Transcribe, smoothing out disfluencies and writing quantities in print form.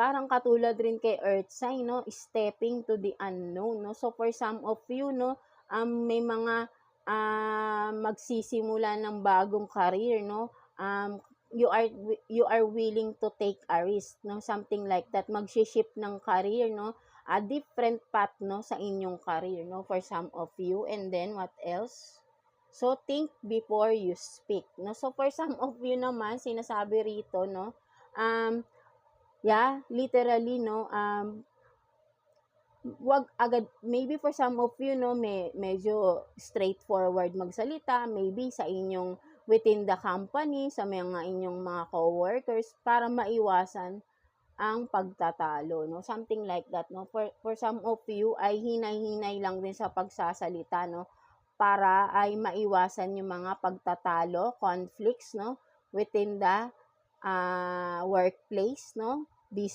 parang katulad rin kay Earth sign, no, stepping to the unknown, no. So for some of you, no, may mga magsisimula ng bagong career, no. You are willing to take a risk, no, something like that. Magshi-shift ng career, no, a different path, no, sa inyong career, no, for some of you. And then what else? So think before you speak, no. So for some of you naman, sinasabi rito, no, literally, no, wag agad, maybe for some of you, no, medyo straightforward magsalita, maybe sa inyong within the company, sa mga inyong mga coworkers, para maiwasan ang pagtatalo, no, something like that, no. For some of you ay hinay-hinay lang din sa pagsasalita, no, para ay maiwasan yung mga pagtatalo, conflicts, no, within the workplace, no, business